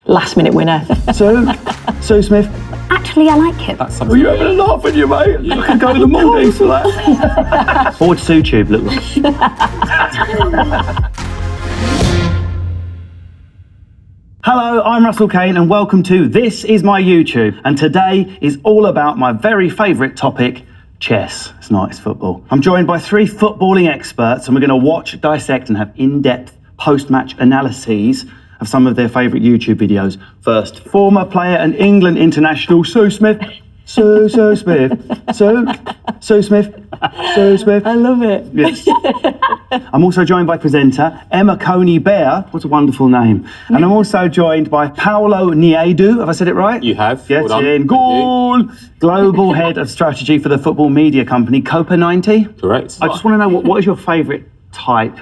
last-minute winner. So Smith. Actually, I like him. Were you having a laugh with you, mate? I could go to the Maldives for that. What would YouTube look like? Hello, I'm Russell Kane and welcome to This Is My YouTube. And today is all about my very favourite topic, chess. It's not, it's football. I'm joined by three footballing experts and we're going to watch, dissect and have in-depth post-match analyses of some of their favourite YouTube videos. First, former player and England international, Sue Smith. Sue Smith. Sue Smith. I love it. Yes. I'm also joined by presenter Emma Coney-Bear. What a wonderful name. And I'm also joined by Paolo Niedu. Have I said it right? You have. Yes, Well done. in goal. Global head of strategy for the football media company Copa 90. Correct. I just want to know what is your favourite type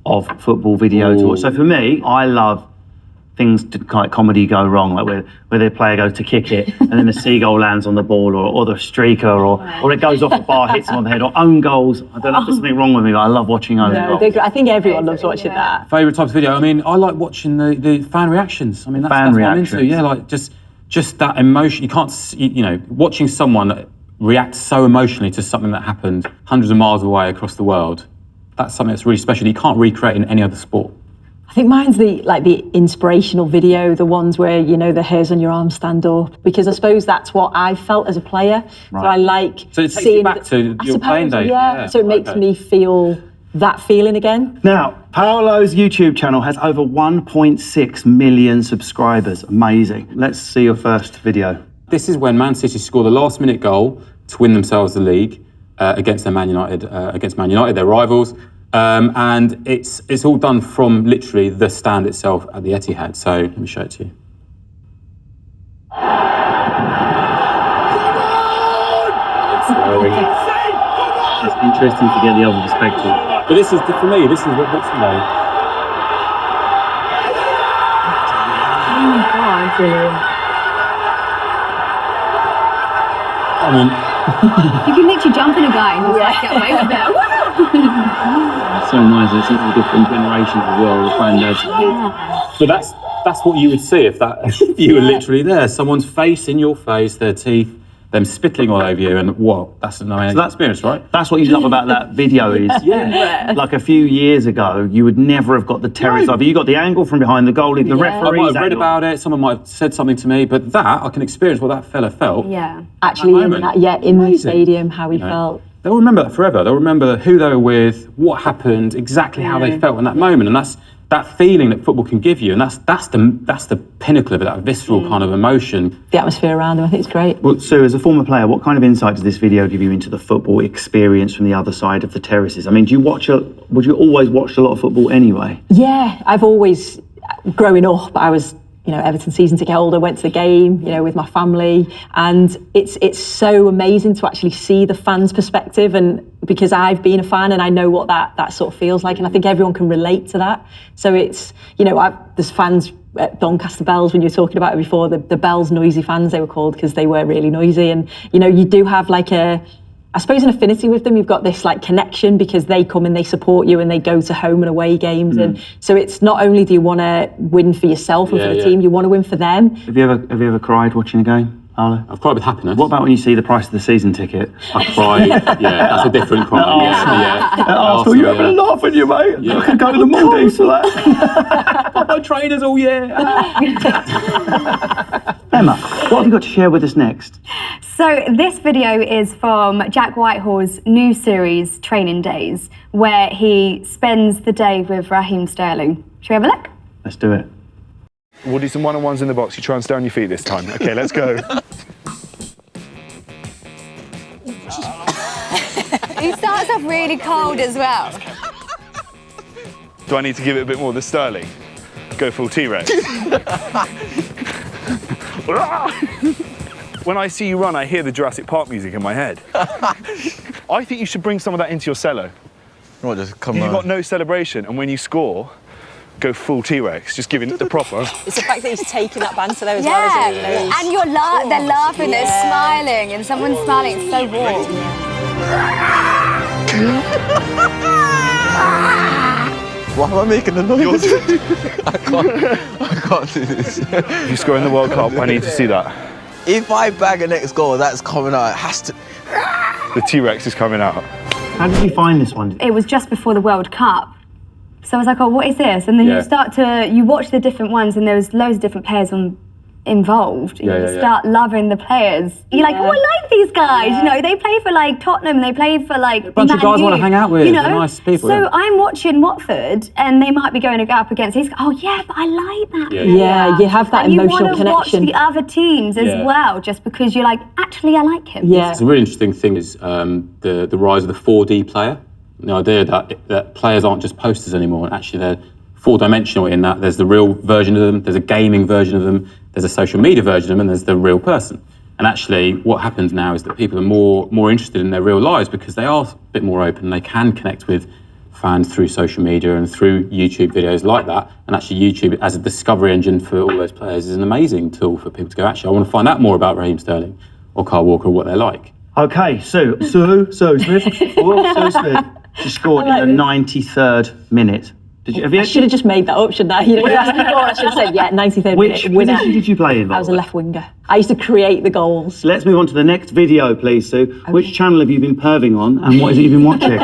of football video to watch? So for me, I love things to like comedy go wrong, like where the player goes to kick it and then the seagull lands on the ball, or the streaker, or it goes off the bar, hits him on the head, or own goals. I don't know if there's something wrong with me, but I love watching own goals. I think everyone loves watching that. Favourite type of video? I mean, I like watching the fan reactions. I mean, that's Fan what I'm reactions. into. Yeah, like just that emotion. You can't, you know, watching someone react so emotionally to something that happened hundreds of miles away across the world. That's something that's really special. You can't recreate in any other sport. I think mine's the inspirational video, the ones where, you know, the hairs on your arm stand up, because I suppose that's what I felt as a player. Right. So I like So it takes seeing you back to your playing days. Yeah. So it makes me feel that feeling again. Now, Paolo's YouTube channel has over 1.6 million subscribers. Amazing. Let's see your first video. This is when Man City score the last-minute goal to win themselves the league against Man United, their rivals. And it's all done from literally the stand itself at the Etihad. So let me show it to you. It's interesting to get the other perspective. But this is, for me, this is what's, you know, Oh my God, brilliant. I mean, You can literally jump in a guy and just like, get away with it. It's so nice. It's all different generations as well. The granddad. but that's what you would see if you were literally there. Someone's face in your face, their teeth, them spitting all over you, and whoa, that's an amazing experience, right? That's what you love about that video is, like a few years ago, you would never have got the Terrace over. You got the angle from behind the goalie, the I referee's might have read angle. about it, someone might have said something to me, but that, I can experience what that fella felt. Yeah. Actually, in the Amazing. stadium, how he felt. They'll remember that forever. They'll remember who they were with, what happened, exactly how they felt in that moment, and that's that feeling that football can give you, and that's the pinnacle of it, that visceral kind of emotion. The atmosphere around him, I think it's great. Well, Sue, as a former player, what kind of insight does this video give you into the football experience from the other side of the terraces? I mean, would you always watch a lot of football anyway? Yeah, I've always, growing up, I was, you know, Everton season ticket holder, went to the game, you know, with my family, and it's so amazing to actually see the fans' perspective, and because I've been a fan and I know what that sort of feels like, and I think everyone can relate to that. So it's, you know, there's fans at Doncaster Bells, when you were talking about it before, the Bells noisy fans they were called because they were really noisy, and you know, you do have like I suppose an affinity with them. You've got this like connection because they come and they support you and they go to home and away games. And so it's not only do you want to win for yourself and for the team, you want to win for them. Have you ever cried watching a game, Paolo? I've cried with happiness. What about when you see the price of the season ticket? I cried, yeah, that's a different cry. At Arsenal, you're having a laugh with you, mate. I could go to the Maldives for that. Got my trainers all year. Emma, what have you got to share with us next? So this video is from Jack Whitehall's new series, Training Days, where he spends the day with Raheem Sterling. Should we have a look? Let's do it. We'll do some one-on-ones in the box. You try and stay on your feet this time. Okay, let's go. He starts off really cold as well. Do I need to give it a bit more? The Sterling. Go full T-Rex. When I see you run, I hear the Jurassic Park music in my head. I think you should bring some of that into your cello. What, just come You've got no celebration, and when you score, go full T-Rex, just giving it the proper. It's the fact that he's taking that banter though as Yeah, well, isn't it? and they're laughing, they're smiling, and someone's smiling, it's so warm. Why am I making the noise? I can't do this. If you score in the World Cup, I need to see that. If I bag a next goal, that's coming out. It has to. The T-Rex is coming out. How did you find this one? It was just before the World Cup. So I was like, oh, what is this? And then you watch the different ones and there was loads of different players involved. You start loving the players. You're like, oh, I like these guys. You know, they play for like Tottenham and they play for like a bunch of guys I want to hang out with. You know, they're nice people. So I'm watching Watford and they might be going up against these. Oh yeah, but I like that. Yeah, you have that emotional connection. You want to watch the other teams as well, just because you're like, actually, I like him. Yeah. It's a really interesting thing is the rise of the 4D player. The idea that players aren't just posters anymore, and actually they're four-dimensional in that there's the real version of them, there's a gaming version of them, there's a social media version of them, and there's the real person. And actually what happens now is that people are more interested in their real lives because they are a bit more open. They can connect with fans through social media and through YouTube videos like that. And actually YouTube as a discovery engine for all those players is an amazing tool for people to go, actually, I want to find out more about Raheem Sterling or Kyle Walker or what they're like. Okay, Sue Smith. Sue Smith. She scored in the 93rd minute. I should have just made that up, shouldn't I? You know, I should have said, 93rd minute winner. Which position did you play in? I was a left winger. I used to create the goals. Let's move on to the next video, please, Sue. Okay. Which channel have you been perving on and what is it you've been watching?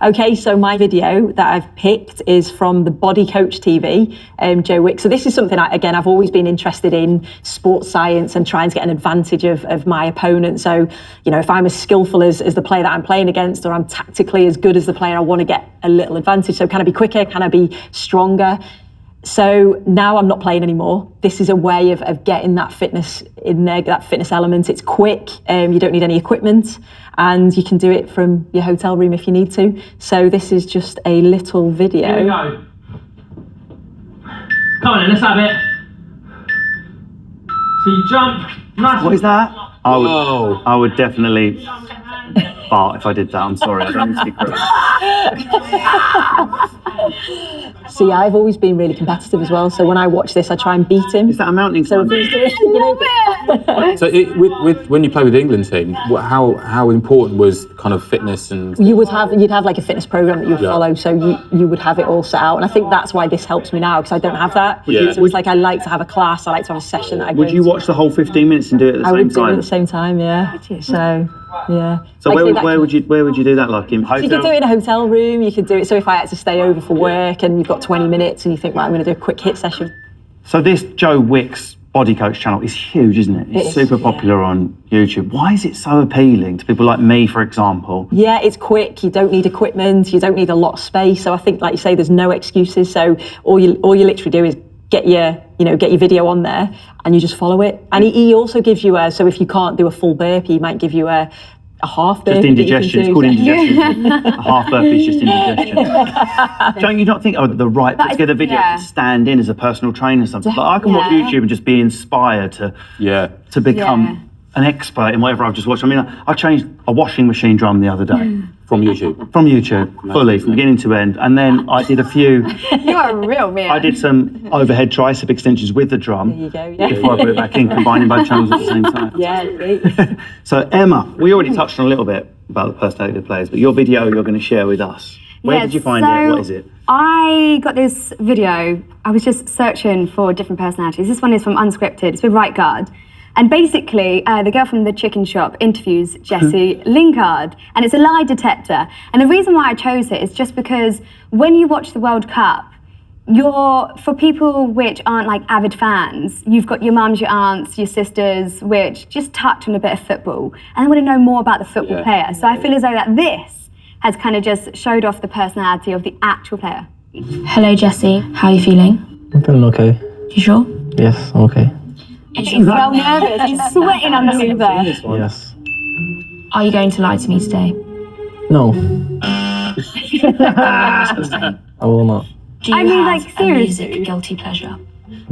Okay, so my video that I've picked is from the Body Coach TV, Joe Wick. So this is something, I've always been interested in sports science and trying to get an advantage of my opponent. So, you know, if I'm as skillful as the player that I'm playing against, or I'm tactically as good as the player, I want to get a little advantage. So can I be quicker? Can I be stronger? So now I'm not playing anymore. This is a way of getting that fitness in there, that fitness element. It's quick, you don't need any equipment, and you can do it from your hotel room if you need to. So this is just a little video. Here we go. Come on then, let's have it. So you jump. Nice. What is that? I would definitely fart if I did that. I'm sorry, I don't speak British. See, I've always been really competitive as well. So when I watch this, I try and beat him. Is that a mounting So climber? So when you play with the England team, how important was kind of fitness and? You'd have like a fitness program that you would follow. So you would have it all set out. And I think that's why this helps me now, because I don't have that. Yeah. So it's like I like to have a class. I like to have a session that I go Would you watch the whole 15 minutes and do it at the I same would do it time? at the same time, yeah. So, yeah. So Like, where would you do that, like in hotel? You could do it in a hotel room. You could do it. So if I had to stay over for work and you've got 20 minutes and you think, right, I'm going to do a quick hit session. So this Joe Wick's Body Coach channel is huge, isn't it? It's super popular on YouTube. Why is it so appealing to people like me, for example? Yeah, it's quick. You don't need equipment. You don't need a lot of space. So I think, like you say, there's no excuses. So all you literally do is get your video on there and you just follow it. And he also gives you so if you can't do a full burpee, he might give you a half burpee. Just indigestion. It's called indigestion. A half burpee is just indigestion. Don't you not think, the right put together video to stand in as a personal trainer or something? Like I can watch YouTube and just be inspired to become an expert in whatever I've just watched. I mean, I changed a washing machine drum the other day. From YouTube? From YouTube, fully, from beginning to end. And then I did a few... You are a real man. I did some overhead tricep extensions with the drum. There you go, yeah. Before I put it back in, combining both channels at the same time. Yeah, great. So Emma, we already touched on a little bit about the personality of the players, but your video you're going to share with us. Where did you find it? What is it? I got this video. I was just searching for different personalities. This one is from Unscripted. It's with Right Guard. And basically, the girl from the chicken shop interviews Jesse Lingard, and it's a lie detector. And the reason why I chose it is just because when you watch the World Cup, for people which aren't like avid fans, you've got your mums, your aunts, your sisters, which just touch on a bit of football, and they want to know more about the football player. So I feel as though that this has kind of just showed off the personality of the actual player. Hello, Jesse. How are you feeling? I'm feeling okay. You sure? Yes, I'm okay. He's so nervous. He's sweating underneath there. Yes. Are you going to lie to me today? No. I will not. Do you have a music guilty pleasure?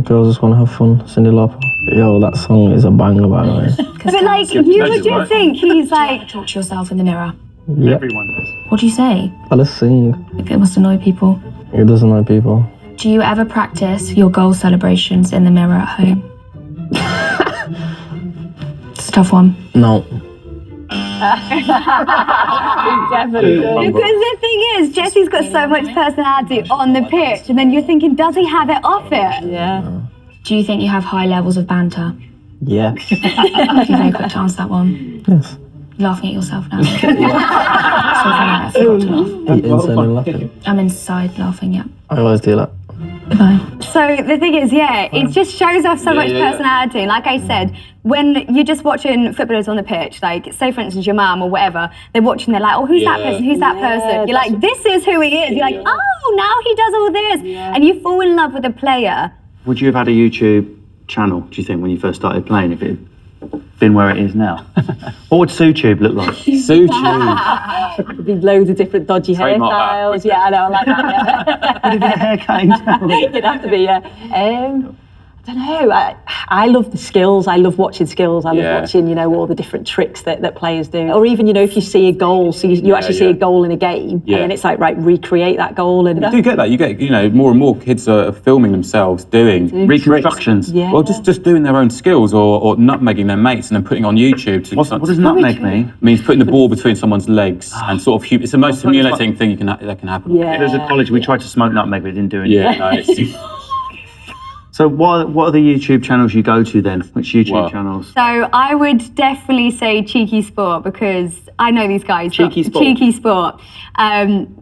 Girls just want to have fun. Cyndi Lauper. Yo, that song is a banger, by the way. But like, you would just think he's like... Talk to yourself in the mirror. Yep. Everyone does. What do you say? I just sing. It must annoy people. It doesn't know people. Do you ever practice your goal celebrations in the mirror at home? It's a tough one. No. Definitely. Because the thing is, Jesse's got so much personality on the pitch, and then you're thinking, does he have it off it? Yeah. Do you think you have high levels of banter? Yeah. Give me a quick chance that one. Yes. Laughing at yourself now. So funny, I forgot to laugh. Inside and laughing. I'm inside laughing, yeah. I always do that. Goodbye. So the thing is, yeah, it just shows off so much personality. And like I said, when you're just watching footballers on the pitch, like say for instance your mum or whatever, they're watching, they're like, oh, who's that person? Who's that person? You're like, this is who he is. You're like, oh, now he does all this. And you fall in love with a player. Would you have had a YouTube channel, do you think, when you first started playing, if it had been where it is now? What would SuTube look like? SuTube. There'd be loads of different dodgy Trademark that. hairstyles. Yeah, I know, I like that. Would it be a hair cane? Yeah. It'd have to be, yeah. I don't know. I love the skills. I love watching skills. I love watching, you know, all the different tricks that players do. Or even, you know, if you see a goal, so you actually see a goal in a game, and then it's like, right, recreate that goal. And You do get that. You get, you know, more and more kids are filming themselves doing Reconstructions. Yeah. Well, just doing their own skills or nutmegging their mates and then putting on YouTube. To What does nutmeg mean? It means putting the ball between someone's legs and sort of, it's the most humiliating thing that can happen. Yeah. It was at college, we tried to smoke nutmeg, but it didn't do anything. Yeah, no, it's, So what are the YouTube channels you go to then? Which YouTube channels? So I would definitely say Cheeky Sport, because I know these guys. Cheeky Sport. Cheeky Sport.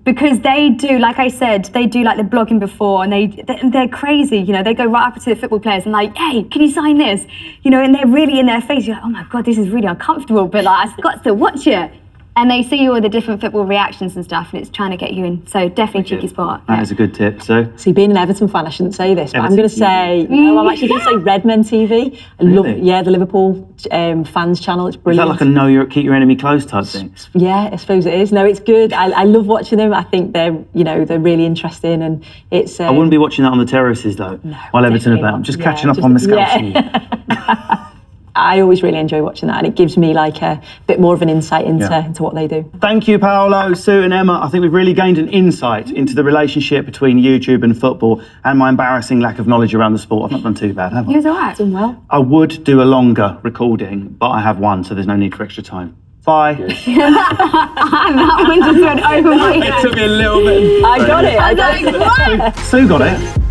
Because they do, like I said, they do like the blogging before, and they're crazy. You know, they go right up to the football players and like, hey, can you sign this? You know, and they're really in their face. You're like, oh my God, this is really uncomfortable, but like, I've got to watch it. And they see all the different football reactions and stuff, and it's trying to get you in. So definitely Cheeky Sport. That is a good tip. So See, being an Everton fan, I shouldn't say this, but I'm Everton going to say, no, I'm actually going to say Redmen TV. I love, Really? the Liverpool fans channel. It's is that brilliant. like a keep your enemy close type thing? Yeah, I suppose it is. No, it's good. I love watching them. I think they're really interesting, and it's. I wouldn't be watching that on the terraces though, while Everton are definitely playing. I'm not. just Yeah, catching up just- on the scouts. I always really enjoy watching that, and it gives me like a bit more of an insight into what they do. Thank you, Paolo, Sue and Emma. I think we've really gained an insight into the relationship between YouTube and football and my embarrassing lack of knowledge around the sport. I've not done too bad, have I? He was all right. Done well. I would do a longer recording, but I have one, so there's no need for extra time. Bye. That one just went over my head. it took me a little bit. I got it. I was like, what? Sue got it.